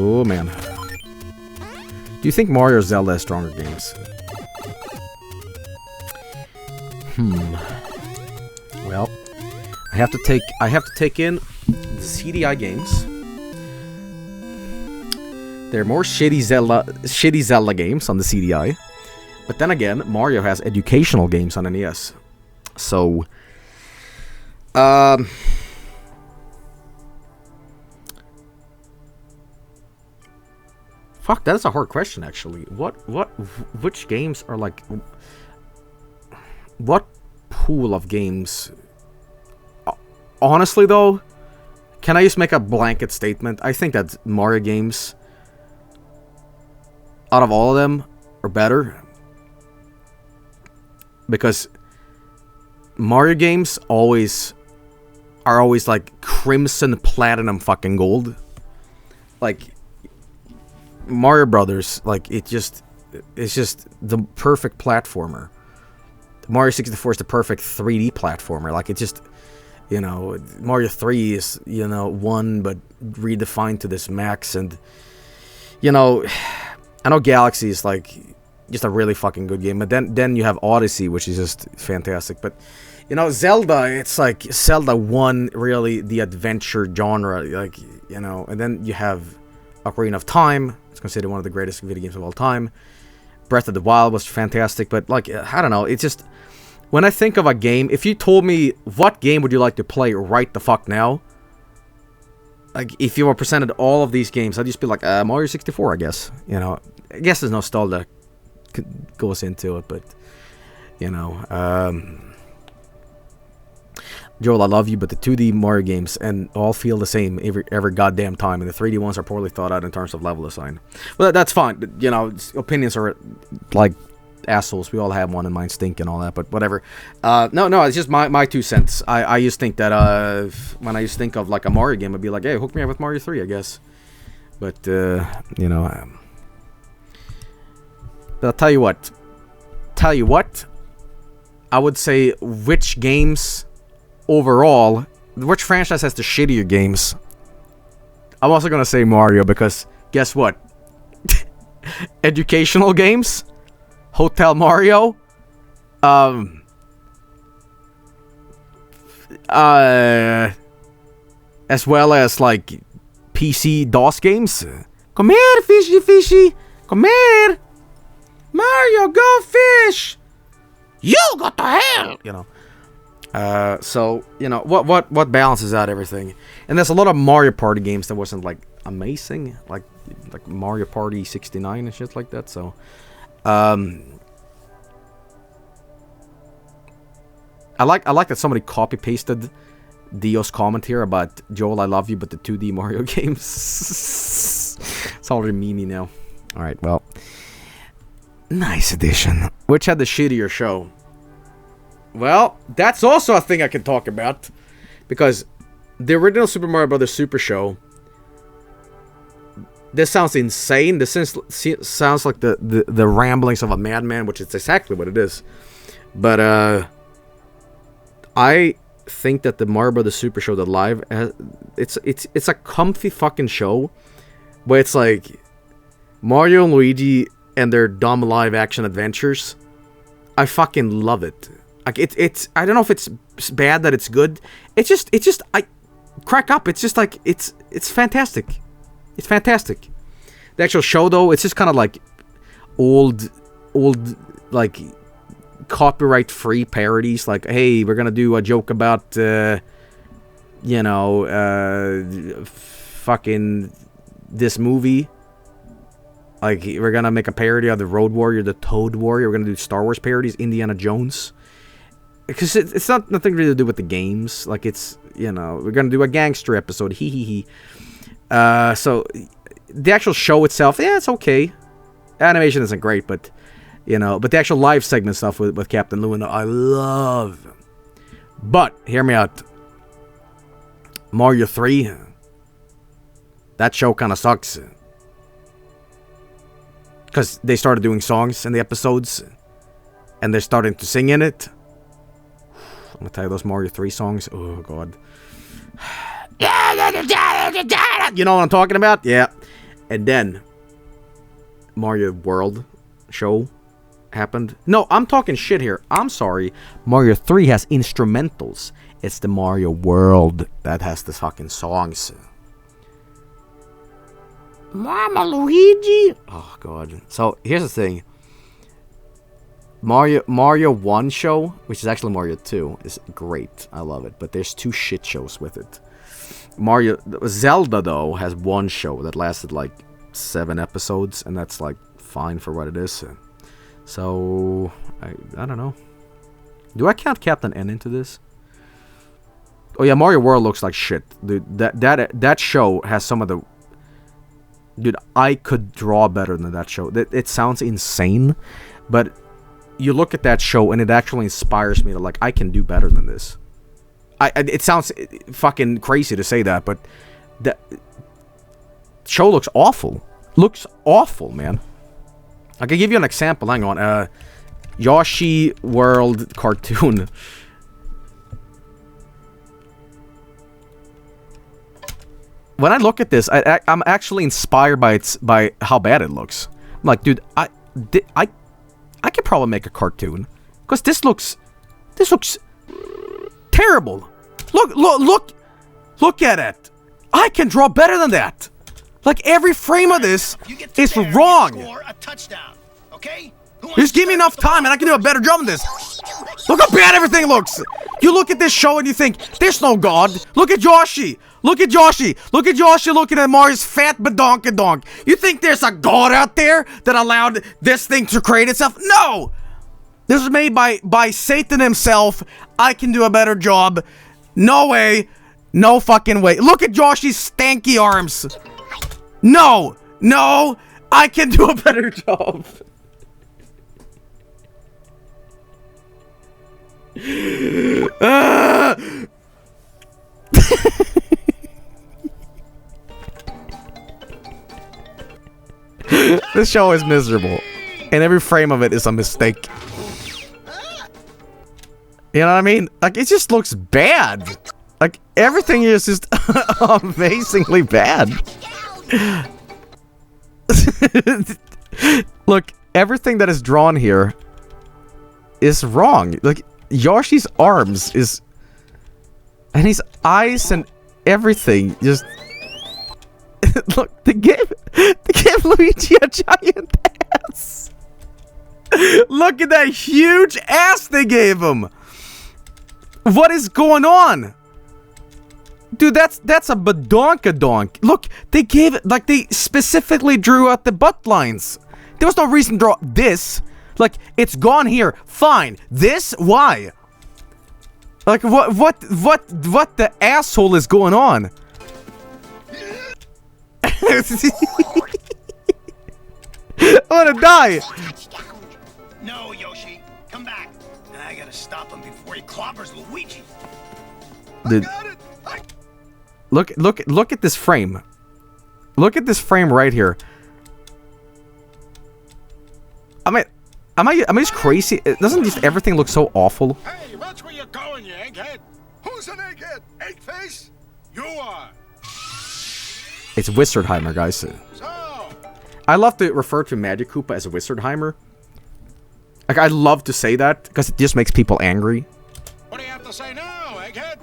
Oh, man. Do you think Mario or Zelda has stronger games? Well, I have to take in the CDI games. There are more shitty Zelda games on the CDI. But then again, Mario has educational games on NES. So, fuck, that is a hard question, actually. Which games are like... What pool of games... Honestly, though, can I just make a blanket statement? I think that Mario games, out of all of them, are better. Because Mario games are always like crimson, platinum, fucking gold. Like, Mario Brothers, like, it's just the perfect platformer. Mario 64 is the perfect 3D platformer. Like, it just... You know, Mario 3 is, you know, one, but redefined to this max. And, you know, I know Galaxy is, like, just a really fucking good game. But then you have Odyssey, which is just fantastic. But, you know, Zelda, it's like Zelda won, really, the adventure genre. Like, you know, and then you have Ocarina of Time. It's considered one of the greatest video games of all time. Breath of the Wild was fantastic. But, like, I don't know, it's just... When I think of a game, if you told me what game would you like to play right the fuck now, like if you were presented all of these games, I'd just be like, Mario 64, I guess. You know, I guess there's nostalgia goes into it, but you know, Joel, I love you, but the 2D Mario games and all feel the same every goddamn time, and the 3D ones are poorly thought out in terms of level design. Well, that's fine. You know, opinions are like assholes. We all have one, and mine stink and all that, but whatever. No, it's just my 2 cents. I just think that when I just think of like a Mario game, I'd be like, hey, hook me up with Mario 3, I guess. But you know, but I'll tell you what. I would say which games overall, which franchise has the shittier games. I'm also gonna say Mario, because guess what? Educational games, Hotel Mario, as well as like PC DOS games. Come here, fishy, come here, Mario, go fish. You got the hell, you know. So you know what balances out everything, and there's a lot of Mario Party games that wasn't like amazing, like Mario Party 69 and shit like that. So, I like that somebody copy pasted Dio's comment here about Joel, I love you, but the 2D Mario games. It's already meanie now. All right, well, nice addition. Which had the shittier show? Well, that's also a thing I can talk about, because the original Super Mario Bros. Super Show. This sounds insane. This sounds like the ramblings of a madman, which is exactly what it is. But I think that the Mario Bros. Super Show, the live, it's a comfy fucking show, where it's like Mario and Luigi and their dumb live action adventures. I fucking love it. Like it's I don't know if it's bad that it's good. It's just I crack up. It's just like it's fantastic. It's fantastic. The actual show though, it's just kind of like old like copyright free parodies. Like, hey, we're gonna do a joke about you know, fucking this movie. Like, we're gonna make a parody of the Road Warrior, the Toad Warrior. We're gonna do Star Wars parodies, Indiana Jones. Because it's not nothing really to do with the games. Like, it's, you know, we're gonna do a gangster episode. Hee hee hee. So the actual show itself, yeah, it's okay. Animation isn't great, but you know, but the actual live segment stuff with Captain Luna, I love. But hear me out. Mario 3, that show kind of sucks. Because they started doing songs in the episodes, and they're starting to sing in it. I'm gonna tell you, those Mario 3 songs, oh god. You know what I'm talking about? Yeah. And then Mario World show happened. No, I'm talking shit here. I'm sorry. Mario 3 has instrumentals. It's the Mario World that has the fucking songs. Mama Luigi. Oh god. So here's the thing. Mario 1 show, which is actually Mario 2, is great. I love it. But there's 2 shit shows with it. Zelda though has 1 show that lasted like 7 episodes, and that's like fine for what it is. So I don't know. Do I count Captain N into this? Oh yeah, Mario World looks like shit. Dude, that show has some of the... Dude, I could draw better than that show. It sounds insane, but you look at that show and it actually inspires me to like, I can do better than this. It sounds fucking crazy to say that, but that show looks awful. Looks awful, man. I can give you an example. Hang on. Yoshi World cartoon. When I look at this, I'm actually inspired by how bad it looks. I'm like, dude, I could probably make a cartoon, because this looks terrible. Look at it. I can draw better than that. Like every frame of this is wrong. Okay? Just give me enough time and I can do a better job than this. Look how bad everything looks. You look at this show and you think, there's no god. Look at Yoshi. Look at Yoshi. Look at Yoshi looking at Mario's fat badonkadonk. You think there's a god out there that allowed this thing to create itself? No. This was made by Satan himself. I can do a better job. No way. No fucking way. Look at Yoshi's stanky arms. No. No. I can do a better job. This show is miserable, and every frame of it is a mistake. You know what I mean? Like, it just looks bad. Like, everything is just amazingly bad. Look, everything that is drawn here is wrong. Like, Yoshi's arms is... and his eyes and everything just... Look, they gave Luigi a giant ass. Look at that huge ass they gave him. What is going on? Dude, that's a badonkadonk. Look, they gave it, like, they specifically drew out the butt lines. There was no reason to draw this. Like, it's gone here. Fine. This? Why? Like, what the asshole is going on? I wanna die. No, Yoshi, come back. I gotta stop him before he clobbers Luigi. Dude, look at this frame. Look at this frame right here. Am I just crazy? Doesn't just everything look so awful? Hey, watch where you're going, you egghead. Who's an egghead? Eggface? You are. It's Wizardheimer, guys. So, I love to refer to Magic Koopa as a Wizardheimer. Like, I love to say that because it just makes people angry. what do you have to say now, egghead?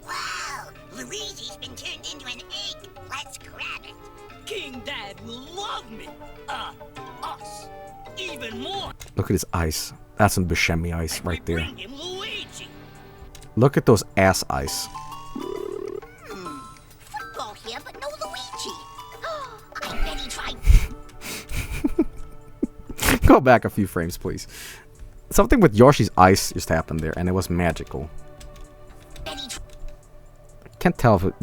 Wow! Luigi's been turned into an egg. Let's grab it. King Dad will love me. Us. Even more. Look at his eyes. That's some Buscemi eyes right there. Bring him Luigi. Look at those ass eyes. Football here, but no Luigi. I bet he tried. Go back a few frames, please. Something with Yoshi's eyes just happened there, and it was magical. I can't tell if it...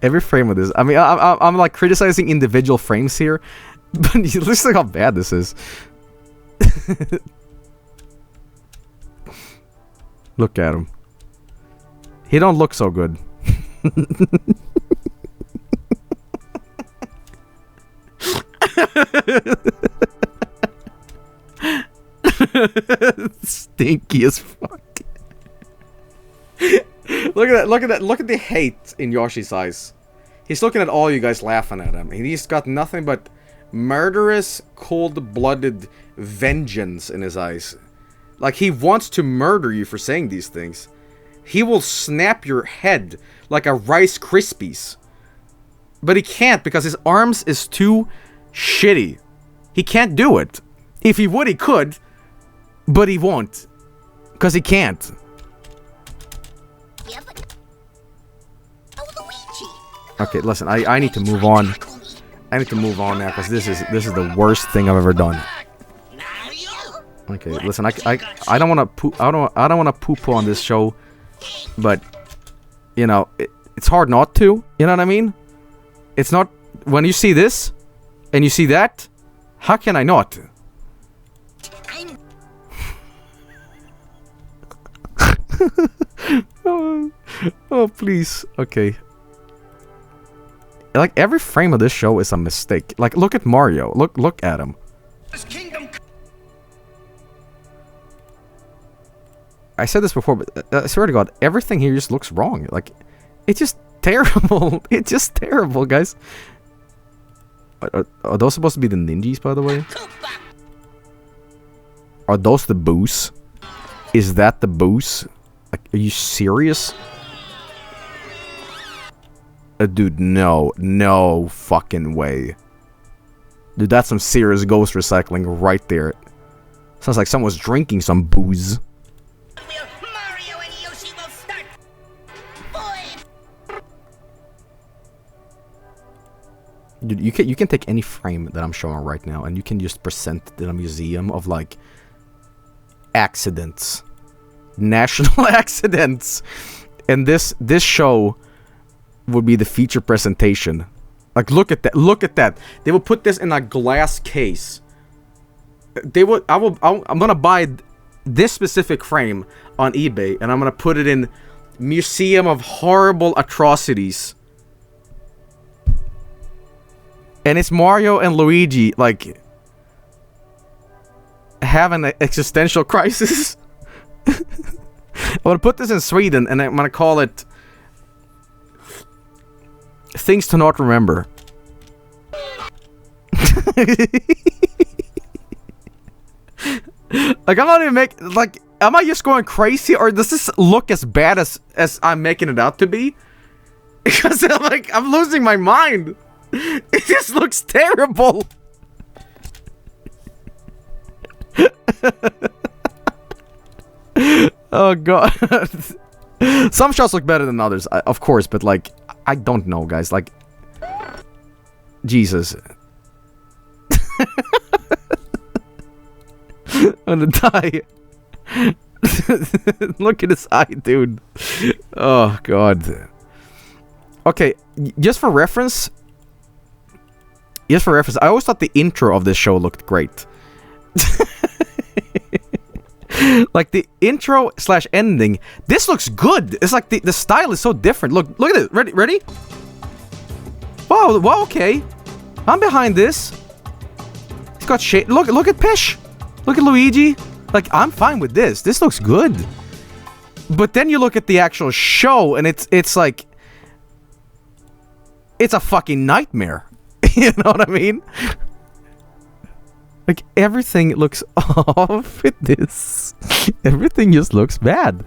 Every frame of this... I mean, I'm like criticizing individual frames here, but listen how bad this is. Look at him. He don't look so good. Stupid. stinky as fuck. Look at that, look at that, look at the hate in Yoshi's eyes. He's looking at all you guys laughing at him. He's got nothing but murderous, cold-blooded vengeance in his eyes. Like, he wants to murder you for saying these things. He will snap your head like a Rice Krispies. But he can't because his arms is too shitty. He can't do it. If he would, he could. But he won't. Because he can't. Yeah, but... Oh, Luigi! Okay, listen, I need to move on. I need to move on now because this is the worst thing I've ever done. Okay, listen, I don't want to poop. I don't want to poop on this show, but you know it's hard not to. You know what I mean? It's not when you see this and you see that. How can I not? Oh, please. Okay. Like every frame of this show is a mistake. Like look at Mario. Look at him. I said this before, but I swear to God, everything here just looks wrong. Like, it's just terrible. It's just terrible, guys. Are those supposed to be the ninjas, by the way? Are those the boos? Is that the boos? Like, are you serious? Dude, no fucking way. Dude, that's some serious ghost recycling right there. Sounds like someone was drinking some booze. Mario and Yoshi will start. Boy. Dude, you can take any frame that I'm showing right now and you can just present it in a museum of like accidents. National accidents. And this show would be the feature presentation. Like look at that. They will put this in a glass case. I'm gonna buy this specific frame on eBay and I'm gonna put it in Museum of Horrible Atrocities. And it's Mario and Luigi like having an existential crisis. I'm gonna put this in Sweden and I'm gonna call it Things to Not Remember. Like, I'm not even like, am I just going crazy or does this look as bad as I'm making it out to be? Because I'm losing my mind. It just looks terrible. Oh god. Some shots look better than others, of course, but like, I don't know, guys. Like, Jesus. I'm gonna die. Look at his eye, dude. Oh god. Okay, just for reference, I always thought the intro of this show looked great. Like the intro / ending, this looks good. It's like the style is so different. Look at it. Ready? Wow, okay. I'm behind this. It's got shit. Look at Pesh. Look at Luigi. Like, I'm fine with this. This looks good. But then you look at the actual show and it's like, it's a fucking nightmare. You know what I mean? Like, everything looks off with this. Everything just looks bad.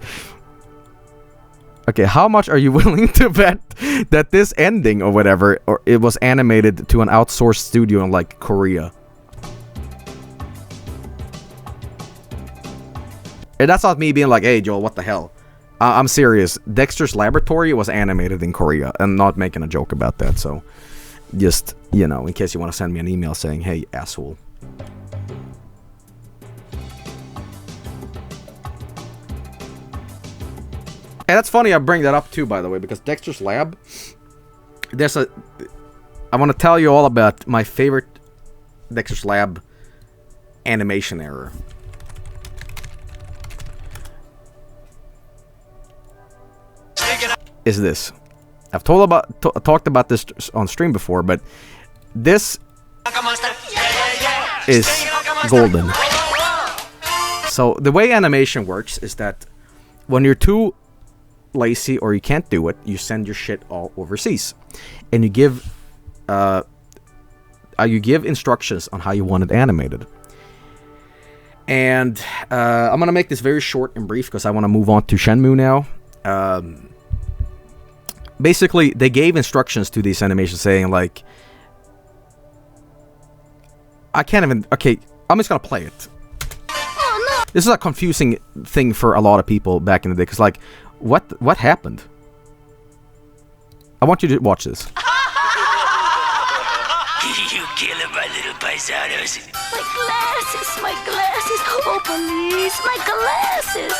Okay, how much are you willing to bet that this ending or whatever, or it was animated to an outsourced studio in, like, Korea? And that's not me being like, hey, Joel, what the hell? I'm serious. Dexter's Laboratory was animated in Korea. I'm not making a joke about that, so just, you know, in case you want to send me an email saying, hey, asshole. And that's funny I bring that up too, by the way, because Dexter's Lab, I want to tell you all about my favorite Dexter's Lab animation error. Is this. I've talked about this on stream before, but this is golden. So the way animation works is that when you're too lazy or you can't do it, you send your shit all overseas, and you give instructions on how you want it animated. And I'm gonna make this very short and brief because I want to move on to Shenmue now. Basically, they gave instructions to these animations saying like, I can't even. Okay, I'm just gonna play it. Oh no! This is a confusing thing for a lot of people back in the day because like, what happened? I want you to watch this. You killing my little paisanos. My glasses! My glasses! Oh, police! My glasses!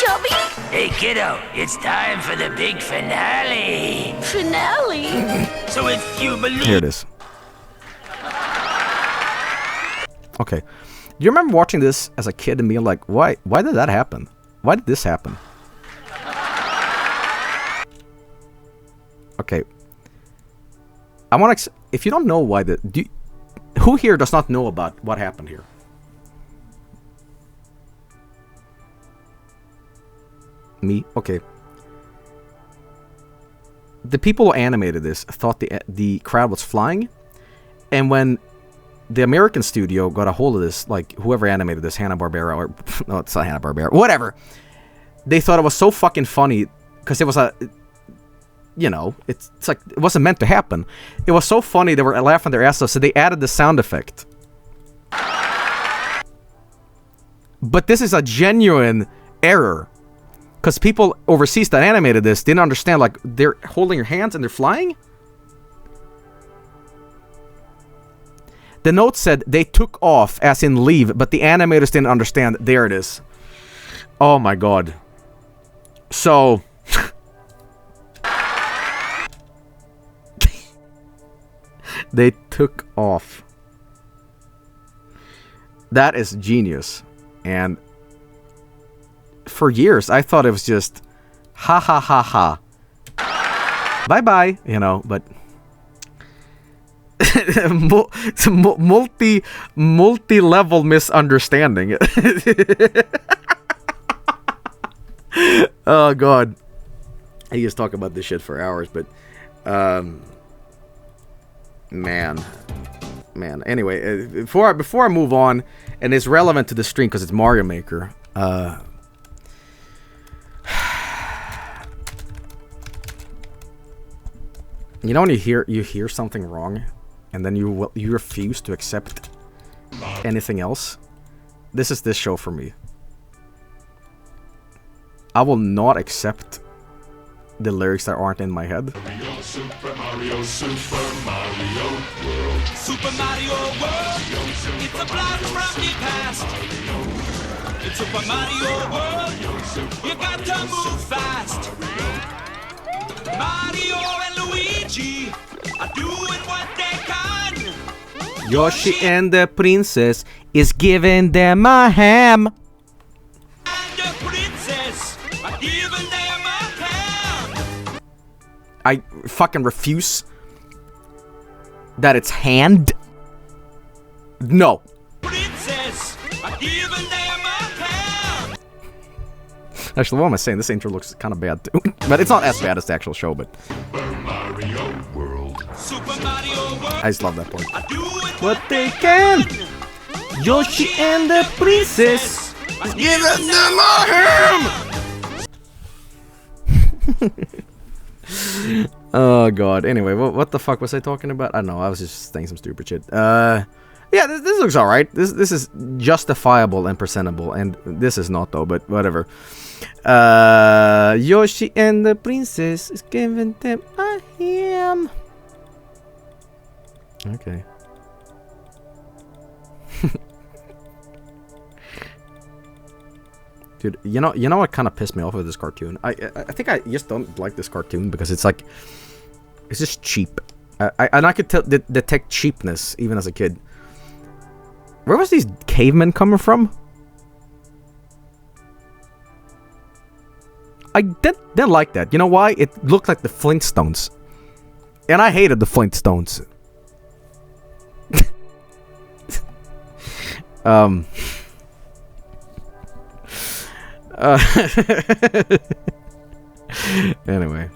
Chubby? Hey, kiddo, it's time for the big finale. Finale? So if you believe... Here it is. Okay. Do you remember watching this as a kid and being like, why did that happen? Why did this happen? Okay. I want to... If you don't know why who here does not know about what happened here? Me? Okay. The people who animated this thought the crowd was flying, and when the American studio got a hold of this, like whoever animated this, Hanna-Barbera, or no, it's not Hanna-Barbera, whatever, they thought it was so fucking funny because it was a, you know, it's like it wasn't meant to happen. It was so funny they were laughing their ass off, so they added the sound effect. But this is a genuine error. Because people overseas that animated this didn't understand, like, they're holding your hands and they're flying? The note said they took off, as in leave, but the animators didn't understand. There it is. Oh my god. So... they took off. That is genius. And... for years, I thought it was just ha ha ha ha. Bye bye, you know, but it's a multi-level misunderstanding. Oh god. I used to talk about this shit for hours, but man. Anyway, before I move on, and it's relevant to the stream because it's Mario Maker. You know when you hear something wrong, and then you refuse to accept anything else? This is this show for me. I will not accept the lyrics that aren't in my head. Mario, Super Mario, Super Mario World. Super Mario World, it's a blast from the past. It's Super Mario World, you got to move fast. Mario and Luigi are doing what they can. Yoshi and the princess is giving them a ham. And the princess are giving them a hand. I fucking refuse that it's hand. No. Princess are giving them a hand. Actually, what am I saying? This intro looks kind of bad too. But it's not as bad as the actual show, but Super Mario World. Super Mario World I just love that part. are doing What they can. Yoshi and the princess is giving them a ham. Oh god. Anyway, what the fuck was I talking about? I don't know. I was just saying some stupid shit. Yeah, this looks alright. This is justifiable and presentable, and this is not though. But whatever. Yoshi and the princess is giving them a ham. Okay. Dude, you know what kind of pissed me off with this cartoon? I think I just don't like this cartoon because it's like, it's just cheap. And I could detect cheapness even as a kid. Where was these cavemen coming from? I didn't like that. You know why? It looked like the Flintstones. And I hated the Flintstones. Anyway.